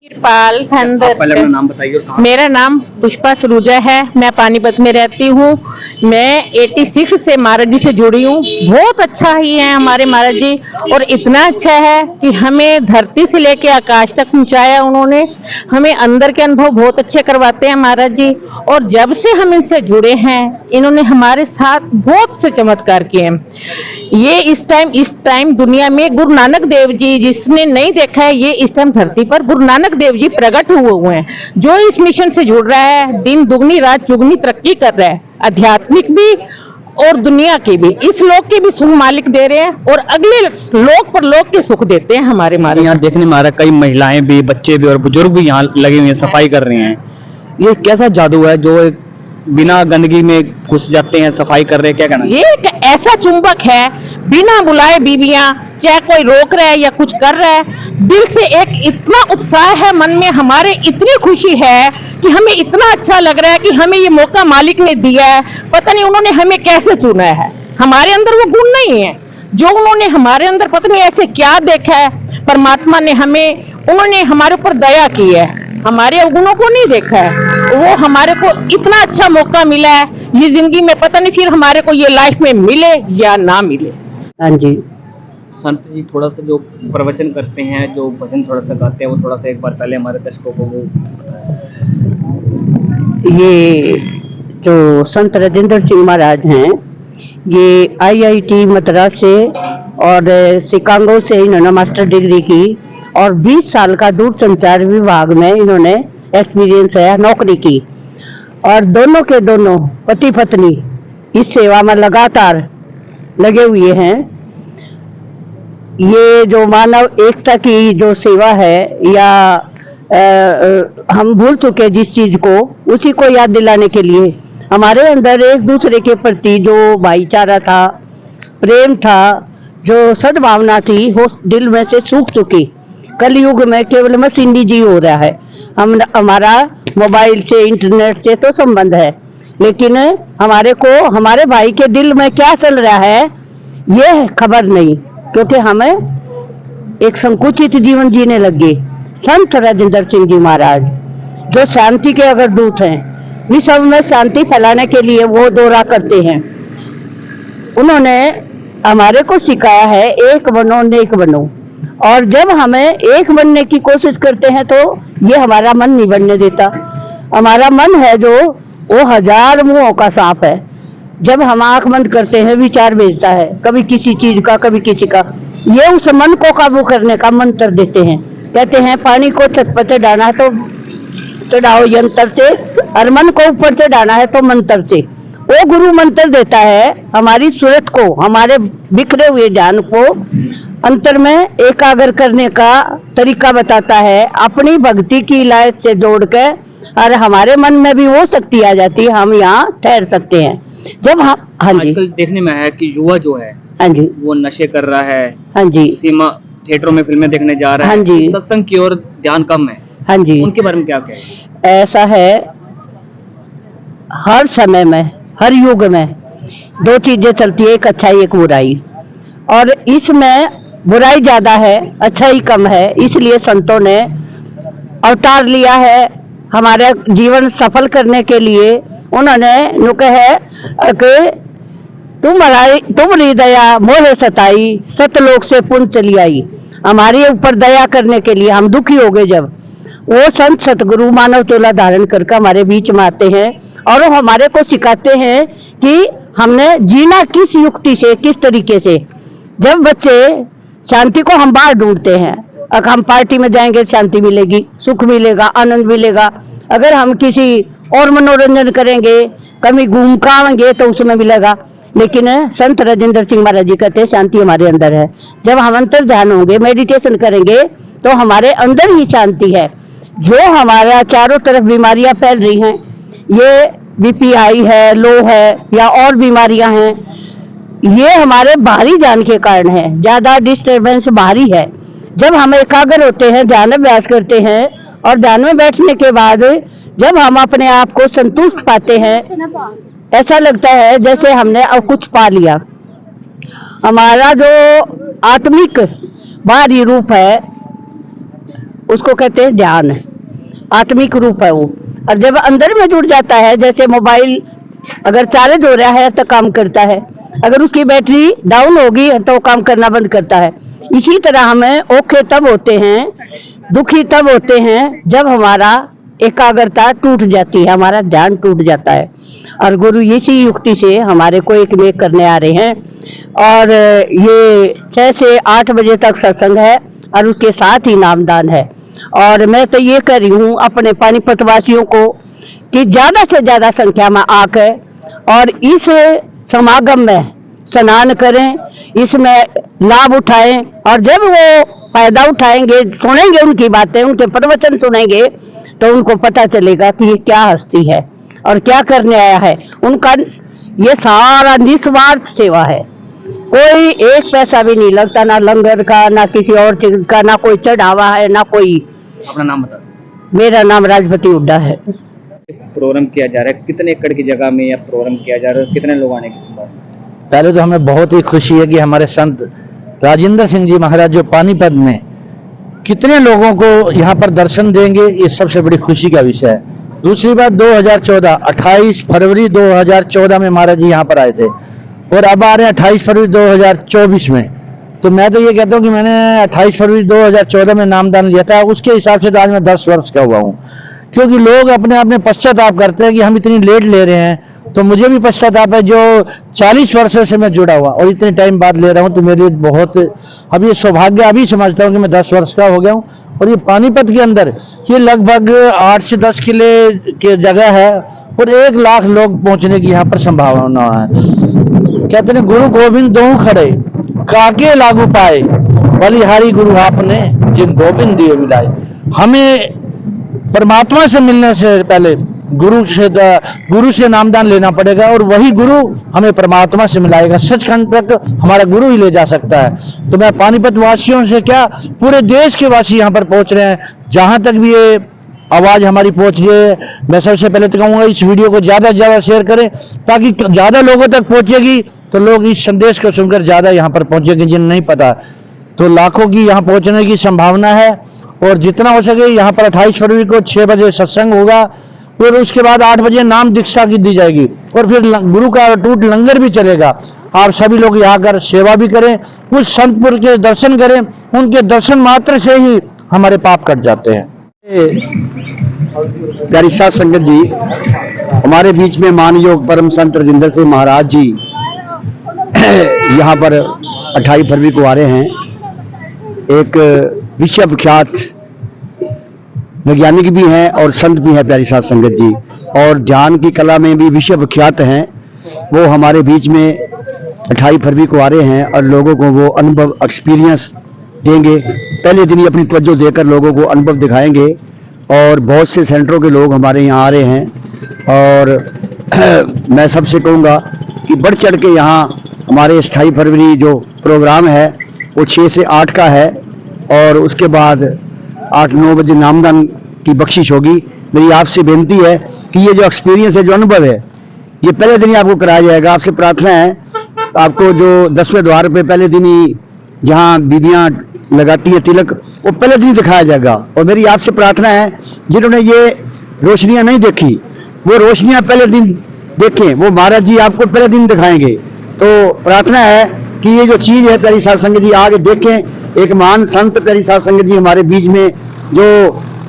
कृपाल पहले अपना नाम बताइए और कहाँ। मेरा नाम पुष्पा सरूजा है। मैं पानीपत में रहती हूँ। मैं 86 से महाराज जी से जुड़ी हूँ। बहुत अच्छा ही है हमारे महाराज जी, और इतना अच्छा है कि हमें धरती से लेके आकाश तक पहुंचाया उन्होंने। हमें अंदर के अनुभव बहुत अच्छे करवाते हैं महाराज जी, और जब से हम इनसे जुड़े हैं इन्होंने हमारे साथ बहुत से चमत्कार किए हैं। ये इस टाइम दुनिया में गुरु नानक देव जी, जिसने नहीं देखा है, ये इस टाइम धरती पर गुरु नानक देव जी प्रकट हुए हैं। जो इस मिशन से जुड़ रहा है दिन दुगनी रात चुगनी तरक्की कर रहा है, आध्यात्मिक भी और दुनिया की भी। इस लोक के भी सुख मालिक दे रहे हैं और अगले लोक पर लोक के सुख देते हैं हमारे महाराज। यहाँ देखने में आ रहा है कई महिलाएं भी, बच्चे भी और बुजुर्ग भी यहाँ लगे हुए हैं, सफाई कर रहे हैं। ये कैसा जादू है जो बिना गंदगी में घुस जाते हैं, सफाई कर रहे हैं, क्या कहना? ये एक ऐसा चुंबक है, बिना बुलाए बीबियां, चाहे कोई रोक रहा है या कुछ कर रहा है, दिल से एक इतना उत्साह है मन में, हमारे इतनी खुशी है कि हमें इतना अच्छा लग रहा है कि हमें ये मौका मालिक ने दिया है। पता नहीं उन्होंने हमें कैसे चुना है। हमारे अंदर वो गुण नहीं है जो उन्होंने हमारे अंदर, पता नहीं ऐसे क्या देखा है परमात्मा ने हमें, उन्होंने हमारे ऊपर दया की है। हमारे अवगुणों को नहीं देखा है, वो हमारे को इतना अच्छा मौका मिला है ये जिंदगी में, पता नहीं फिर हमारे को ये लाइफ में मिले या ना मिले। हाँ जी। संत जी थोड़ा सा जो प्रवचन करते हैं, जो भजन थोड़ा सा गाते हैं, वो थोड़ा सा एक बार पहले हमारे दर्शकों को वो ये जो संत राजेंद्र सिंह महाराज हैं, ये आईआईटी मद्रास से और शिकागो से इन्होंने मास्टर डिग्री की, और 20 साल का दूरसंचार विभाग में इन्होंने एक्सपीरियंस है, नौकरी की। और दोनों के दोनों पति पत्नी इस सेवा में लगातार लगे हुए हैं। ये जो मानव एकता की जो सेवा है, या हम भूल चुके जिस चीज को, उसी को याद दिलाने के लिए हमारे अंदर एक दूसरे के प्रति जो भाईचारा था, प्रेम था, जो सद्भावना थी, वो दिल में से सूख चुकी। कलयुग में केवल मशीनी जी हो रहा है। हमारा मोबाइल से, इंटरनेट से तो संबंध है, लेकिन हमारे भाई के दिल में क्या चल रहा है ये खबर नहीं, क्योंकि हमें एक संकुचित जीवन जीने लगे। संत राजेंद्र सिंह जी महाराज जो शांति के अगर दूत हैं, विश्व में शांति फैलाने के लिए वो दौरा करते हैं। उन्होंने हमारे को सिखाया है एक बनो नेक बनो, और जब हमें एक बनने की कोशिश करते हैं तो ये हमारा मन नहीं बनने देता। हमारा मन है जो वो 1000 मुंहों का सांप है। जब हम आंख बंद करते हैं विचार भेजता है, कभी किसी चीज का, कभी किसी का। ये उस मन को काबू करने का मंत्र देते हैं। कहते हैं पानी को छत पर चढ़ाना है तो चढ़ाओ यंत्र से, और मन को ऊपर चढ़ाना है तो मंत्र से। वो गुरु मंत्र देता है हमारी सूरत को, हमारे बिखरे हुए ध्यान को अंतर में एकाग्र करने का तरीका बताता है। अपनी भक्ति की इलायत से जोड़ के, और हमारे मन में भी वो शक्ति आ जाती है, हम यहाँ ठहर सकते हैं। जब हम, हाँ जी, आजकल देखने में है कि युवा जो है, हाँ जी, वो नशे कर रहा है, हाँ जी, सिनेमा थिएटरों में फिल्में देखने जा रहा है, हाँ जी, सत्संग की ओर ध्यान कम है। हाँ जी, उनके बारे में क्या कहें? ऐसा है, हर समय में, हर युग में 2 चीजें चलती है, एक अच्छाई एक बुराई, और इसमें बुराई ज्यादा है, अच्छाई कम है। इसलिए संतों ने अवतार लिया है हमारे जीवन सफल करने के लिए। उन्होंने नुके है कि तुम्हारी दया मोहे सताई, सतलोक से पुण्य चली आई। हमारे ऊपर दया करने के लिए हम दुखी हो गए, जब वो संत सतगुरु मानव तोला धारण करके हमारे बीच में आते हैं, और वो हमारे को सिखाते हैं कि हमने जीना किस युक्ति से, किस तरीके से। जब बच्चे शांति को हम बाहर ढूंढते हैं, अगर हम पार्टी में जाएंगे शांति मिलेगी, सुख मिलेगा, आनंद मिलेगा। अगर हम किसी और मनोरंजन करेंगे, कभी घूम कावेंगे तो उसमें मिलेगा। लेकिन संत राजेंद्र सिंह महाराज जी कहते हैं शांति हमारे अंदर है। जब हम अंतर ध्यान होंगे, मेडिटेशन करेंगे, तो हमारे अंदर ही शांति है। जो हमारा चारों तरफ बीमारियां फैल रही हैं, ये बीपी हाई है, लो है, या और बीमारियां हैं, ये हमारे बाहरी ध्यान के कारण है। ज्यादा डिस्टर्बेंस बाहरी है। जब हम एकाग्र होते हैं, ध्यान अभ्यास करते हैं, और ध्यान में बैठने के बाद जब हम अपने आप को संतुष्ट पाते हैं, ऐसा लगता है जैसे हमने अब कुछ पा लिया। हमारा जो आत्मिक बाहरी रूप है उसको कहते हैं ध्यान। आत्मिक रूप है वो। और जब अंदर में जुड़ जाता है, जैसे मोबाइल अगर चार्ज हो रहा है तो काम करता है, अगर उसकी बैटरी डाउन होगी तो वो काम करना बंद करता है। इसी तरह हमें औखे तब होते हैं, दुखी तब होते हैं जब हमारा एकाग्रता टूट जाती है, हमारा ध्यान टूट जाता है। और गुरु इसी युक्ति से हमारे को एक मेक करने आ रहे हैं। और ये 6 से 8 बजे तक सत्संग है और उसके साथ ही नामदान है। और मैं तो ये कह रही हूँ अपने पानीपत वासियों को कि ज्यादा से ज्यादा संख्या में आकर और इस समागम में स्नान करें, इसमें लाभ उठाएं। और जब वो फायदा उठाएंगे, सुनेंगे उनकी बातें, उनके प्रवचन सुनेंगे, तो उनको पता चलेगा कि ये क्या हस्ती है और क्या करने आया है। उनका ये सारा निस्वार्थ सेवा है, कोई एक पैसा भी नहीं लगता, ना लंगर का, ना किसी और चीज का, ना कोई चढ़ावा है, ना कोई। अपना नाम बता। मेरा नाम राजपति हुड्डा है। प्रोग्राम किया जा रहा है, कितने एकड़ की जगह में यह प्रोग्राम किया जा रहा है, कितने लोग आने की संभावना? पहले तो हमें बहुत ही खुशी है कि हमारे संत राजेंद्र सिंह जी महाराज जो पानीपत में कितने लोगों को यहाँ पर दर्शन देंगे, ये सबसे बड़ी खुशी का विषय है। दूसरी बात 2014 28 फरवरी 2014 में महाराज जी यहाँ पर आए थे और अब आ रहे हैं 28 फरवरी 2024 में। तो मैं तो ये कहता हूँ कि मैंने 28 फरवरी 2014 में नामदान लिया था, उसके हिसाब से तो आज मैं 10 वर्ष का हुआ हूँ। क्योंकि लोग अपने आप में पश्चाताप करते हैं कि हम इतनी लेट ले रहे हैं, तो मुझे भी पश्चाताप है जो 40 वर्षों से मैं जुड़ा हुआ और इतने टाइम बाद ले रहा हूँ। तो मेरे लिए बहुत अब ये सौभाग्य अभी समझता हूँ कि मैं 10 वर्ष का हो गया हूँ। और ये पानीपत के अंदर ये लगभग 8 से 10 किले की जगह है और 1 लाख लोग पहुंचने की यहाँ पर संभावना है। कहते हैं गुरु गोविंद दोहु खड़े काके लागू पाए, बलिहारी गुरु आपने जिन गोविंद दिए मिलाए। हमें परमात्मा से मिलने से पहले गुरु से नामदान लेना पड़ेगा और वही गुरु हमें परमात्मा से मिलाएगा। सचखंड तक हमारा गुरु ही ले जा सकता है। तो मैं पानीपत वासियों से क्या, पूरे देश के वासी यहाँ पर पहुंच रहे हैं, जहां तक भी ये आवाज हमारी पहुंच रही है, मैं सबसे पहले तो कहूंगा इस वीडियो को ज्यादा से ज्यादा शेयर करें, ताकि ज्यादा लोगों तक पहुंचेगी तो लोग इस संदेश को सुनकर ज्यादा यहाँ पर पहुंचेंगे। जिन नहीं पता तो लाखों की यहाँ पहुंचने की संभावना है। और जितना हो सके यहाँ पर 28 फरवरी को 6 बजे सत्संग होगा, फिर उसके बाद 8 बजे नाम दीक्षा की दी जाएगी और फिर गुरु का टूट लंगर भी चलेगा। आप सभी लोग यहाँ कर सेवा भी करें, उस संतपुर के दर्शन करें, उनके दर्शन मात्र से ही हमारे पाप कट जाते हैं। प्यारी साध संगत जी, हमारे बीच में मानयोग परम संत राजेंद्र सिंह महाराज जी यहाँ पर 28 फरवरी को आ रहे हैं। एक विश्व विख्यात वैज्ञानिक भी हैं और संत भी हैं प्यारी साध संगत जी, और ध्यान की कला में भी विश्व विख्यात हैं। वो हमारे बीच में 28 फरवरी को आ रहे हैं और लोगों को वो अनुभव एक्सपीरियंस देंगे। पहले दिन ही अपनी तवज्जो देकर लोगों को अनुभव दिखाएंगे और बहुत से सेंटरों के लोग हमारे यहाँ आ रहे हैं। और मैं सबसे कहूँगा कि बढ़ चढ़ के यहाँ हमारे 28 फरवरी जो प्रोग्राम है वो 6 से 8 का है और उसके बाद 8-9 बजे नामदान की बख्शिश होगी। मेरी आपसे बेनती है कि ये जो एक्सपीरियंस है, जो अनुभव है, ये पहले दिन ही आपको कराया जाएगा। आपसे प्रार्थना है आपको जो 10वें द्वार पे पहले दिन ही जहाँ बीबियाँ लगाती है तिलक, वो पहले दिन ही दिखाया जाएगा। और मेरी आपसे प्रार्थना है जिन्होंने ये रोशनियाँ नहीं देखी वो रोशनियाँ पहले दिन देखें, वो महाराज जी आपको पहले दिन दिखाएंगे। तो प्रार्थना है कि ये जो चीज़ है प्यारी साध संगत जी आगे देखें। एक महान संत प्यारी साध संगत जी हमारे बीच में जो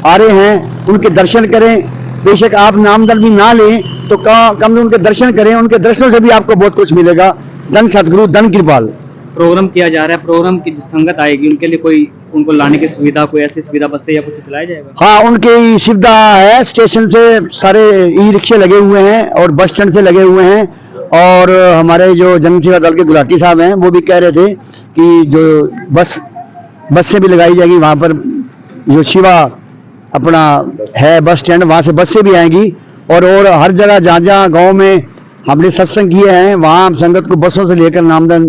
आ रहे हैं, उनके दर्शन करें। बेशक आप नामदान भी ना लें तो कम उनके दर्शन करें, उनके दर्शनों से भी आपको बहुत कुछ मिलेगा। धन सतगुरु, धन कृपाल। प्रोग्राम किया जा रहा है, प्रोग्राम की जो संगत आएगी उनके लिए कोई उनको लाने की सुविधा, कोई ऐसी सुविधा बस से या कुछ चलाया जाएगा? हाँ, उनकी सुविधा है, स्टेशन से सारे ई रिक्शे लगे हुए हैं और बस स्टैंड से लगे हुए हैं। और हमारे जो जन सेवा दल के गुलाटी साहब हैं वो भी कह रहे थे कि जो बस से भी लगाई जाएगी। वहाँ पर जो शिवा अपना है बस स्टैंड, वहाँ से बस से भी आएंगी। और हर जगह जहाँ गांव में हमने सत्संग किए हैं वहाँ हम संगत को बसों से लेकर नामदान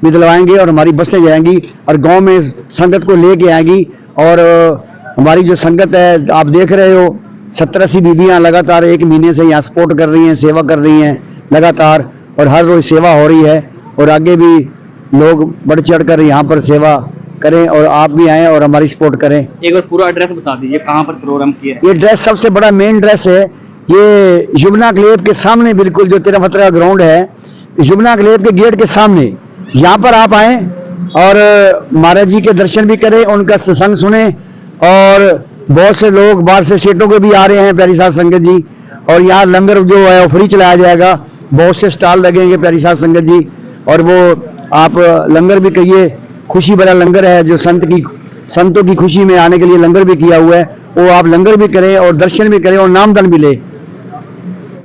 भी दिलवाएंगे और हमारी बसें जाएंगी और गांव में संगत को लेके आएंगी। और हमारी जो संगत है आप देख रहे हो, 70-80 बीबियाँ लगातार 1 महीने से यहाँ सपोर्ट कर रही हैं, सेवा कर रही हैं लगातार, और हर रोज सेवा हो रही है। और आगे भी लोग बढ़ चढ़ कर यहाँ पर सेवा करें और आप भी आएं और हमारी सपोर्ट करें। एक बार पूरा एड्रेस बता दीजिए, कहाँ पर प्रोग्राम किया है? ये ड्रेस सबसे बड़ा मेन ड्रेस है, ये यमुना क्लेब के सामने बिल्कुल जो तेरा फतरा ग्राउंड है, यमुना क्लेब के गेट के सामने, यहाँ पर आप आएं और महाराज जी के दर्शन भी करें, उनका सत्संग सुने। और बहुत से लोग बाहर से स्टेटों के भी आ रहे हैं प्यारी साध संगत जी, और यहाँ लंगर जो है वो फ्री चलाया जाएगा, बहुत से स्टॉल लगेंगे प्यारी साध संगत जी, और वो आप लंगर भी कहिए, खुशी भरा लंगर है जो संतों की खुशी में आने के लिए लंगर भी किया हुआ है, वो आप लंगर भी करें और दर्शन भी करें और नामदान भी ले।